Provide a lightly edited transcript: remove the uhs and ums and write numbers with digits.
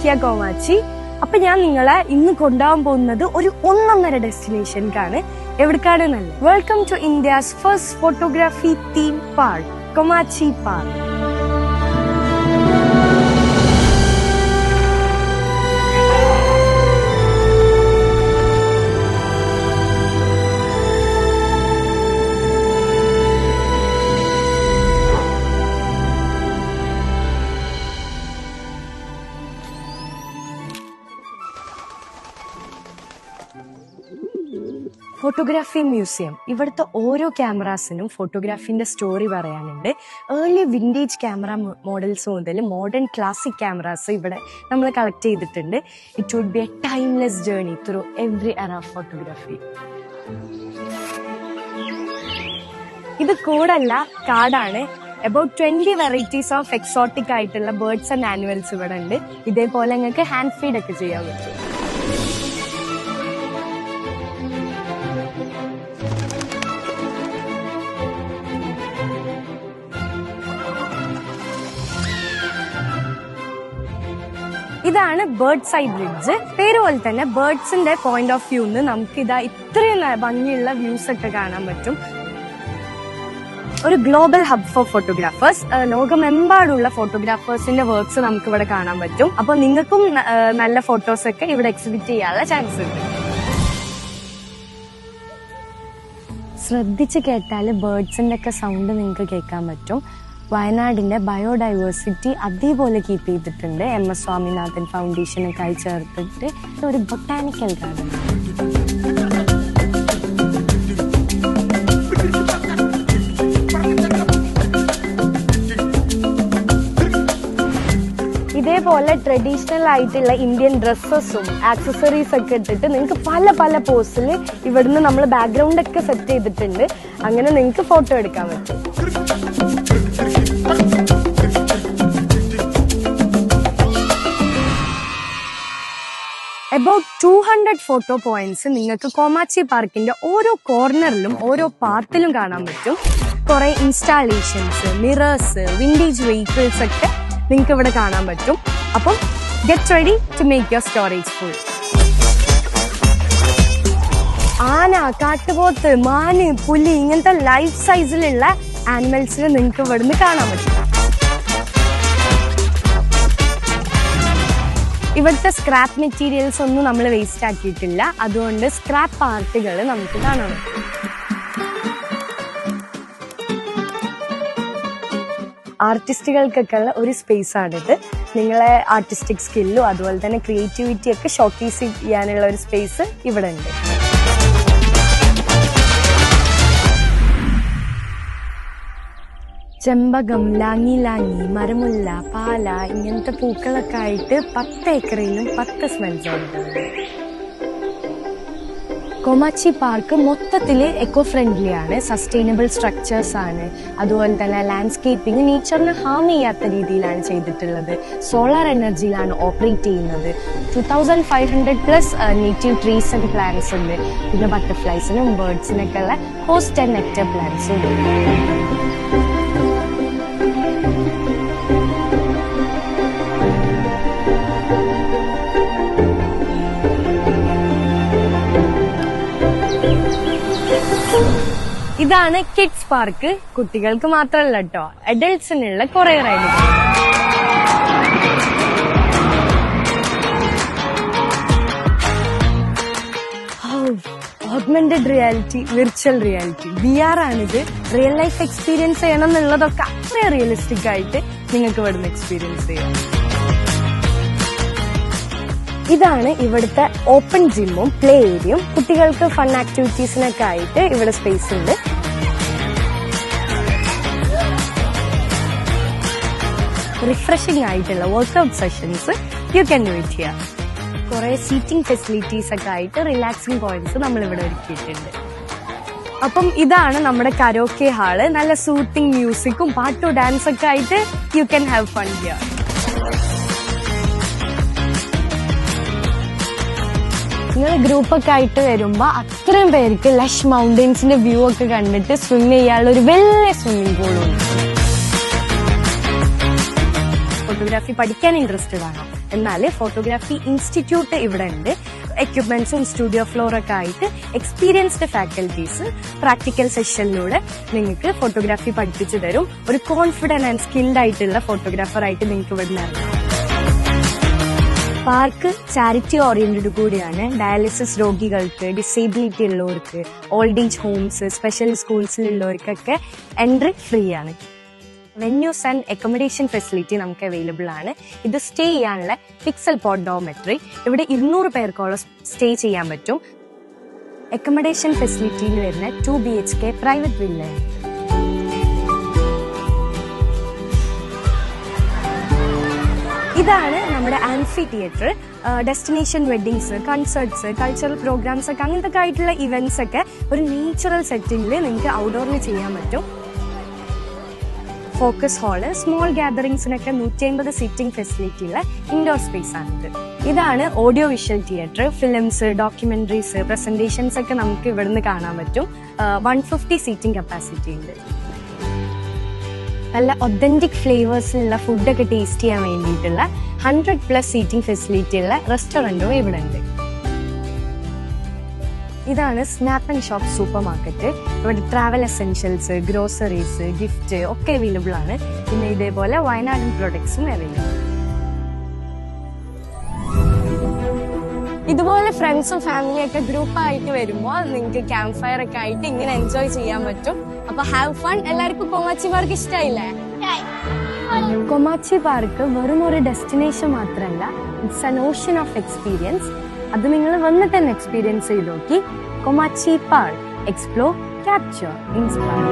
ആക്കിയ കോമാച്ചി. അപ്പൊ ഞാൻ നിങ്ങളെ ഇന്ന് കൊണ്ടുപോകാൻ പോകുന്നത് ഒരു 1.5 ഡെസ്റ്റിനേഷനിലാണ്. എവിടേക്കാണ് നല്ല welcome to India's first photography theme park, Komachi park. Photography museum. ഇവിടുത്തെ ഓരോ ക്യാമറാസിനും ഫോട്ടോഗ്രാഫിന്റെ സ്റ്റോറി പറയാനുണ്ട്. ഏർലി വിൻറ്റേജ് ക്യാമറ മോഡൽസ് മുതൽ മോഡേൺ ക്ലാസിക് ക്യാമറാസ് ഇവിടെ നമ്മൾ കളക്ട് ചെയ്തിട്ടുണ്ട്. It would be a timeless journey through every era of photography. ഇത് കൂടല്ല, കാടാണ്. അബൌട്ട് 20 വെറൈറ്റീസ് ഓഫ് എക്സോട്ടിക് ആയിട്ടുള്ള ബേർഡ്സ് ആൻഡ് ആനിമൽസ് ഇവിടെ ഉണ്ട്. ഇതേപോലെ നിങ്ങൾക്ക് ഹാൻഡ് ഫീഡ് ഒക്കെ ചെയ്യാൻ പറ്റും. ഇതാണ് ബേർഡ് സൈ ബ്രിഡ്ജ്. പേര് പോലെ തന്നെ ബേർഡ്സിന്റെ പോയിന്റ് ഓഫ് വ്യൂന്ന് നമുക്ക് ഇതാ ഇത്രയും ഭംഗിയുള്ള വ്യൂസ് ഒക്കെ കാണാൻ പറ്റും. ഒരു ഗ്ലോബൽ ഹബ് ഫോർ ഫോട്ടോഗ്രാഫേഴ്സ്. ലോകമെമ്പാടുള്ള ഫോട്ടോഗ്രാഫേഴ്സിന്റെ വർക്ക്സ് നമുക്ക് ഇവിടെ കാണാൻ പറ്റും. അപ്പൊ നിങ്ങൾക്കും നല്ല ഫോട്ടോസ് ഒക്കെ ഇവിടെ എക്സിബിറ്റ് ചെയ്യാനുള്ള ചാൻസ് ഉണ്ട്. ശ്രദ്ധിച്ച് കേട്ടാല് ബേർഡ്സിന്റെ ഒക്കെ സൗണ്ട് നിങ്ങൾക്ക് കേൾക്കാൻ പറ്റും. വയനാടിന്റെ ബയോഡൈവേഴ്സിറ്റി അതേപോലെ കീപ്പ് ചെയ്തിട്ടുണ്ട്. MS സ്വാമിനാഥൻ ഫൗണ്ടേഷനൊക്കെ ആയി ചേർത്തിട്ട് ഒരു ബൊട്ടാനിക്കൽ ഗാർഡൻ. ഇതേപോലെ ട്രഡീഷണൽ ആയിട്ടുള്ള ഇന്ത്യൻ ഡ്രസ്സസും ആക്സസറീസ് ഒക്കെ ഇട്ടിട്ട് നിങ്ങൾക്ക് പല പല പോസിൽ ഇവിടുന്ന് നമ്മൾ ബാക്ക്ഗ്രൗണ്ട് ഒക്കെ സെറ്റ് ചെയ്തിട്ടുണ്ട്. അങ്ങനെ നിങ്ങൾക്ക് ഫോട്ടോ എടുക്കാൻ പറ്റും. അബൌട്ട് 200 ഫോട്ടോ പോയിന്റ്സ് നിങ്ങൾക്ക് കോമാച്ചി പാർക്കിന്റെ ഓരോ കോർണറിലും ഓരോ പാർട്ടിലും കാണാൻ പറ്റും. കുറെ ഇൻസ്റ്റാളേഷൻസ്, മിറേഴ്സ്, വിൻറ്റേജ് വെഹിക്കിൾസ് ഒക്കെ നിങ്ങൾക്ക് ഇവിടെ കാണാൻ പറ്റും. അപ്പം get ready to make your storage full. ആന, കാട്ടുപോത്ത്, മാന്, പുലി ഇങ്ങനത്തെ ലൈഫ് സൈസിലുള്ള ആനിമൽസിനെ നിങ്ങൾക്ക് ഇവിടുന്ന് കാണാൻ പറ്റും. ഇവിടുത്തെ സ്ക്രാപ്പ് മെറ്റീരിയൽസ് ഒന്നും നമ്മൾ വേസ്റ്റ് ആക്കിയിട്ടില്ല. അതുകൊണ്ട് സ്ക്രാപ്പ് പാർട്ടുകൾ നമുക്ക് കാണാൻ പറ്റും. ആർട്ടിസ്റ്റുകൾക്കൊക്കെ ഉള്ള ഒരു സ്പേസ് ആണിത്. നിങ്ങളെ ആർട്ടിസ്റ്റിക് സ്കില്ലും അതുപോലെ തന്നെ ക്രിയേറ്റിവിറ്റി ഒക്കെ ഷോക്കേസ് ചെയ്യാനുള്ള ഒരു സ്പേസ് ഇവിടെ ഉണ്ട്. ചെമ്പകം, ലാങ്ങി ലാങ്ങി, മരമുല്ല, പാല ഇങ്ങനത്തെ പൂക്കളൊക്കെ ആയിട്ട് 10 ഏക്കറിലും 10 സ്മെൽസ് ഉണ്ട്. കോമാച്ചി പാർക്ക് മൊത്തത്തില് എക്കോ ഫ്രണ്ട്ലി ആണ്. സസ്റ്റൈനബിൾ സ്ട്രക്ചേഴ്സ് ആണ്. അതുപോലെ തന്നെ ലാൻഡ്സ്കേപ്പിംഗ് നേച്ചറിനെ ഹാം ചെയ്യാത്ത രീതിയിലാണ് ചെയ്തിട്ടുള്ളത്. സോളാർ എനർജിയിലാണ് ഓപ്പറേറ്റ് ചെയ്യുന്നത്. 2500+ നേറ്റീവ് ട്രീസ് ആൻഡ് പ്ലാന്റ്സ് ഉണ്ട്. പിന്നെ ബട്ടർഫ്ലൈസിനും ബേർഡ്സിനൊക്കെ ഉള്ള ഹോസ്റ്റ് ആൻഡ് നെക്ടർ പ്ലാന്റ്സും ഉണ്ട്. ഇതാണ് കിഡ്സ് പാർക്ക്. കുട്ടികൾക്ക് മാത്രമല്ല കേട്ടോ, അഡൽട്സിനുള്ള കുറെ റൈഡുകൾ. Augmented reality, virtual reality, VR ആണിത്. റിയൽ ലൈഫ് എക്സ്പീരിയൻസ് ചെയ്യണം എന്നുള്ളതൊക്കെ അത്ര റിയലിസ്റ്റിക് ആയിട്ട് നിങ്ങൾക്ക് ഇവിടുന്ന് എക്സ്പീരിയൻസ് ചെയ്യാം. ഇതാണ് ഇവിടുത്തെ ഓപ്പൺ ജിമ്മും പ്ലേ ഏരിയയും. കുട്ടികൾക്ക് ഫൺ ആക്ടിവിറ്റീസിനൊക്കെ ആയിട്ട് ഇവിടെ സ്പേസ് ഉണ്ട്. റിഫ്രഷിംഗ് ആയിട്ടുള്ള workout sessions you can do it here. കുറെ സീറ്റിംഗ് ഫെസിലിറ്റീസ് ഒക്കെ ആയിട്ട് റിലാക്സിംഗ് പോയിന്റ്സ് നമ്മൾ ഇവിടെ ഒരുക്കിയിട്ടുണ്ട്. അപ്പം ഇതാണ് നമ്മുടെ കരോക്കെ ഹാള്. നല്ല സൂത്തിങ് മ്യൂസിക്കും പാട്ടും ഡാൻസ് ഒക്കെ ആയിട്ട് you can have fun here. നിങ്ങൾ ഗ്രൂപ്പൊക്കെ ആയിട്ട് വരുമ്പോ അത്രയും പേർക്ക് ലഷ് മൗണ്ടൻസിന്റെ വ്യൂ ഒക്കെ കണ്ടിട്ട് സ്വിം ചെയ്യാനുള്ള ഒരു വലിയ സ്വിമ്മിംഗ് പൂളും. ഫോട്ടോഗ്രാഫി പഠിക്കാൻ ഇൻട്രസ്റ്റഡ് ആണോ? എന്നാൽ ഫോട്ടോഗ്രാഫി ഇൻസ്റ്റിറ്റ്യൂട്ട് ഇവിടെ ഉണ്ട്. എക്യുപ്മെന്റ്സും സ്റ്റുഡിയോ ഫ്ലോറൊക്കെ ആയിട്ട് എക്സ്പീരിയൻസ്ഡ് ഫാക്കൽറ്റീസ് പ്രാക്ടിക്കൽ സെഷനിലൂടെ നിങ്ങൾക്ക് ഫോട്ടോഗ്രാഫി പഠിപ്പിച്ചു തരും. ഒരു കോൺഫിഡന്റ് ആൻഡ് സ്കിൽഡ് ആയിട്ടുള്ള ഫോട്ടോഗ്രാഫർ ആയിട്ട് നിങ്ങൾക്ക് ഇവിടെ നിന്ന്. പാർക്ക് ചാരിറ്റി ഓറിയന്റഡ് കൂടിയാണ്. ഡയാലിസിസ് രോഗികൾക്ക്, ഡിസേബിലിറ്റി ഉള്ളവർക്ക്, ഓൾഡ് ഏജ് ഹോംസ്, സ്പെഷ്യൽ സ്കൂൾസിലുള്ളവർക്കൊക്കെ എൻട്രി ഫ്രീ ആണ്. വെന്യൂസ് ആൻഡ് അക്കോമഡേഷൻ ഫെസിലിറ്റി നമുക്ക് അവൈലബിൾ ആണ്. ഇത് സ്റ്റേ ചെയ്യാനുള്ള പിക്സൽ പോഡ് ഡോമെട്രി. ഇവിടെ 200 പേർക്കോളം സ്റ്റേ ചെയ്യാൻ പറ്റും. അക്കോമഡേഷൻ ഫെസിലിറ്റിയിൽ വരുന്ന 2 BHK പ്രൈവറ്റ് വില്ലയാണ്. ഇതാണ് നമ്മുടെ amphitheatre. Destination weddings, concerts, cultural programmes ഒക്കെ അങ്ങനത്തെ ആയിട്ടുള്ള ഇവന്റ്സ് ഒക്കെ ഒരു നേച്ചുറൽ സെറ്റിംഗിൽ നിങ്ങൾക്ക് ഔട്ട്ഡോറിൽ ചെയ്യാൻ പറ്റും. ഫോക്കസ് ഹാള്, സ്മോൾ ഗ്യാതറിംഗ്സിനൊക്കെ 150 സീറ്റിംഗ് ഫെസിലിറ്റി ഉള്ള ഇൻഡോർ സ്പേസ് ആണിത്. ഇതാണ് audio visual theatre. Films, documentaries, presentations ഒക്കെ നമുക്ക് ഇവിടുന്ന് കാണാൻ പറ്റും. 150 സീറ്റിംഗ് കപ്പാസിറ്റി ഉണ്ട്. നല്ല ഒത്തന്റിക് ഫ്ലേവേഴ്സിലുള്ള ഫുഡൊക്കെ ടേസ്റ്റ് ചെയ്യാൻ വേണ്ടിയിട്ടുള്ള 100+ സീറ്റിംഗ് ഫെസിലിറ്റി ഉള്ള റെസ്റ്റോറൻറ്റും ഇവിടെ ഉണ്ട്. ഇതാണ് snap and shop super market. ഇവിടെ ട്രാവൽ എസെൻഷ്യൽസ്, ഗ്രോസറീസ്, ഗിഫ്റ്റ് ഒക്കെ അവൈലബിൾ ആണ്. പിന്നെ ഇതേപോലെ വയനാടൻ പ്രൊഡക്ട്സും അവൈലബിൾ. ഇതുപോലെ ഫ്രണ്ട്സും ഫാമിലിയൊക്കെ ഗ്രൂപ്പായിട്ട് വരുമ്പോൾ നിങ്ങൾക്ക് ക്യാമ്പ് ഫയർ ഒക്കെ ആയിട്ട് ഇങ്ങനെ എൻജോയ് ചെയ്യാൻ പറ്റും. അപ്പൊ ഹാവ് ഫൺ. എല്ലാവർക്കും കൊമാച്ചി പാർക്ക് ഇഷ്ടമായില്ലേ? കൊമാച്ചി പാർക്ക് വെറും ഒരു ഡെസ്റ്റിനേഷൻ മാത്രമല്ല, it's an ocean of experience. അത് നിങ്ങൾ വന്നിട്ട് തന്നെ എക്സ്പീരിയൻസ് ചെയ്ത് നോക്കി. കൊമാച്ചി പാർക്ക്, എക്സ്പ്ലോർ, ക്യാപ്ചർ, ഇൻസ്പയർ.